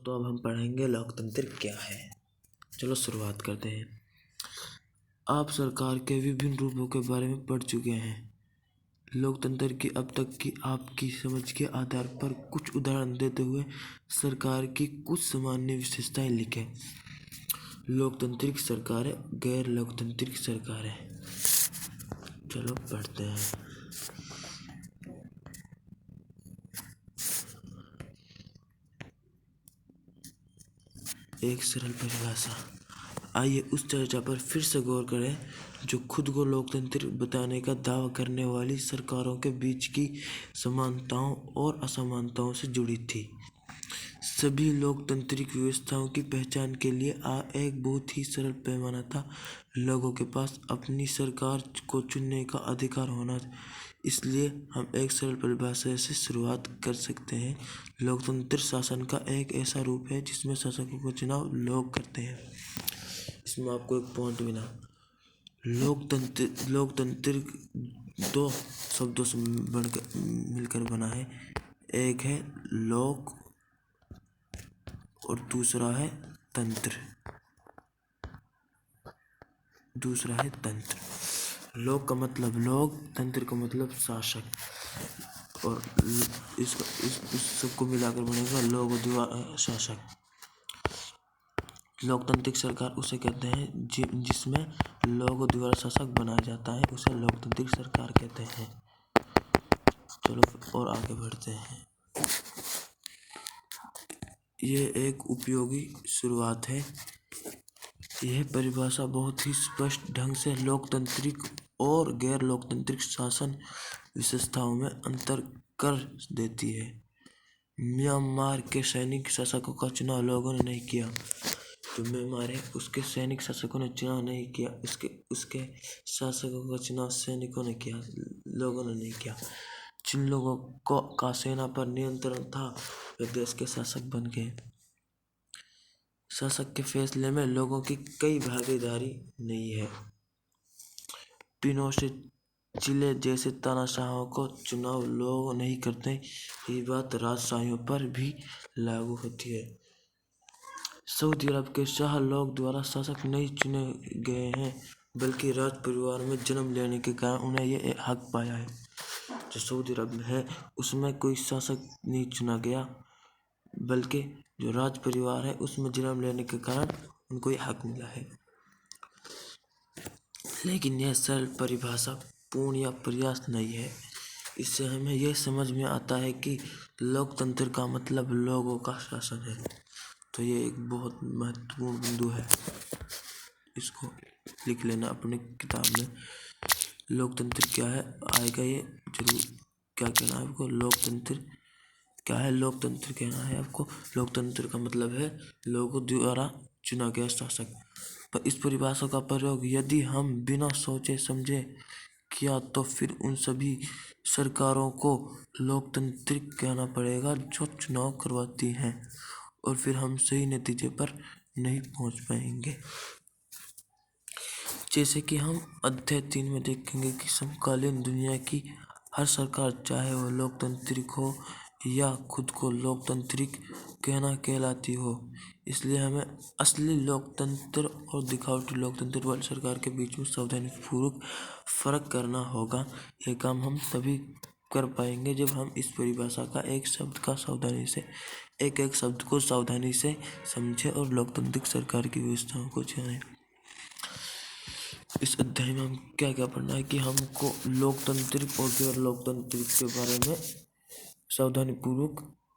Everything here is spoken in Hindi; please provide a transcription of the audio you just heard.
तो अब हम पढ़ेंगे लोकतंत्र क्या है। चलो शुरुआत करते हैं। आप सरकार के विभिन्न रूपों के बारे में पढ़ चुके हैं। लोकतंत्र की अब तक की आपकी समझ के आधार पर कुछ उदाहरण देते हुए सरकार की कुछ सामान्य विशेषताएं लिखें। लोकतांत्रिक सरकार है, गैर लोकतांत्रिक सरकार है। चलो पढ़ते हैं। एक सरल परिभाषा। आइए उस चर्चा पर फिर से गौर करें जो खुद को लोकतंत्र बताने का दावा करने वाली सरकारों के बीच की समानताओं और असमानताओं से जुड़ी थी। सभी लोकतांत्रिक व्यवस्थाओं की पहचान के लिए एक बहुत ही सरल पैमाना था। लोगों के पास अपनी सरकार को चुनने का अधिकार होना। इसलिए हम एक सरल परिभाषा से शुरुआत कर सकते हैं। लोकतंत्र शासन का एक ऐसा रूप है जिसमें शासकों का चुनाव लोग करते हैं। इसमें आपको एक पॉइंट मिला। लोकतंत्र दो शब्दों से मिलकर बना है। एक है लोक और दूसरा है तंत्र। लोक का मतलब लोग, तंत्र का मतलब शासक, और इस सबको मिलाकर बनेगा लोगों द्वारा शासक। लोकतांत्रिक सरकार उसे कहते हैं जिसमें लोगों द्वारा शासक बनाया जाता है, उसे लोकतांत्रिक सरकार कहते हैं। चलो और आगे बढ़ते हैं। ये एक उपयोगी शुरुआत है। यह परिभाषा बहुत ही स्पष्ट ढंग से लोकतांत्रिक और गैर लोकतांत्रिक शासन विशेषताओं में अंतर कर देती है। म्यांमार के सैनिक शासकों का चुनाव लोगों ने नहीं किया। जो म्यांमार है उसके सैनिक शासकों ने चुनाव नहीं किया। उसके शासकों का चुनाव सैनिकों ने किया, लोगों ने नहीं किया। जिन लोगों का सेना पर नियंत्रण था वे देश के शासक बन गए। शासक के फैसले में लोगों की कोई भागीदारी नहीं है। पिनोशेट चिले जैसे तानाशाहों को चुनाव लोग नहीं करते। ये बात राजशाहियों पर भी लागू होती है। सऊदी अरब के शाह लोग द्वारा शासक नहीं चुने गए हैं, बल्कि राज परिवार में जन्म लेने के कारण उन्हें ये हक पाया है। जो सऊदी अरब है उसमें कोई शासक नहीं चुना गया, बल्कि जो राज परिवार है उसमें जन्म लेने के कारण उनको ये हक मिला है। लेकिन यह सरल परिभाषा पूर्ण या पर्याप्त नहीं है। इससे हमें यह समझ में आता है कि लोकतंत्र का मतलब लोगों का शासन है। तो ये एक बहुत महत्वपूर्ण बिंदु है, इसको लिख लेना अपनी किताब में। लोकतंत्र क्या है आएगा ये जरूर। क्या कहना है आपको? लोकतंत्र क्या है? लोकतंत्र कहना है आपको। लोकतंत्र का मतलब है लोगों द्वारा चुना गया शासक। पर इस परिभाषा का प्रयोग यदि हम बिना सोचे समझे किया तो फिर उन सभी सरकारों को लोकतांत्रिक कहना पड़ेगा जो चुनाव करवाती हैं, और फिर हम सही नतीजे पर नहीं पहुंच पाएंगे। जैसे कि हम अध्याय 3 में देखेंगे कि समकालीन दुनिया की हर सरकार, चाहे वह लोकतांत्रिक हो या खुद को लोकतांत्रिक कहलाती हो। इसलिए हमें असली लोकतंत्र और दिखावटी लोकतंत्र वाली सरकार के बीच में सावधानीपूर्वक फर्क करना होगा। यह काम हम तभी कर पाएंगे जब हम इस परिभाषा का एक शब्द को सावधानी से समझें और लोकतांत्रिक सरकार की व्यवस्थाओं को जानें। इस अध्याय में हम क्या क्या पढ़ना है कि हमको लोकतांत्रिक और गैर लोकतांत्रिक के बारे में सावधानीपूर्वक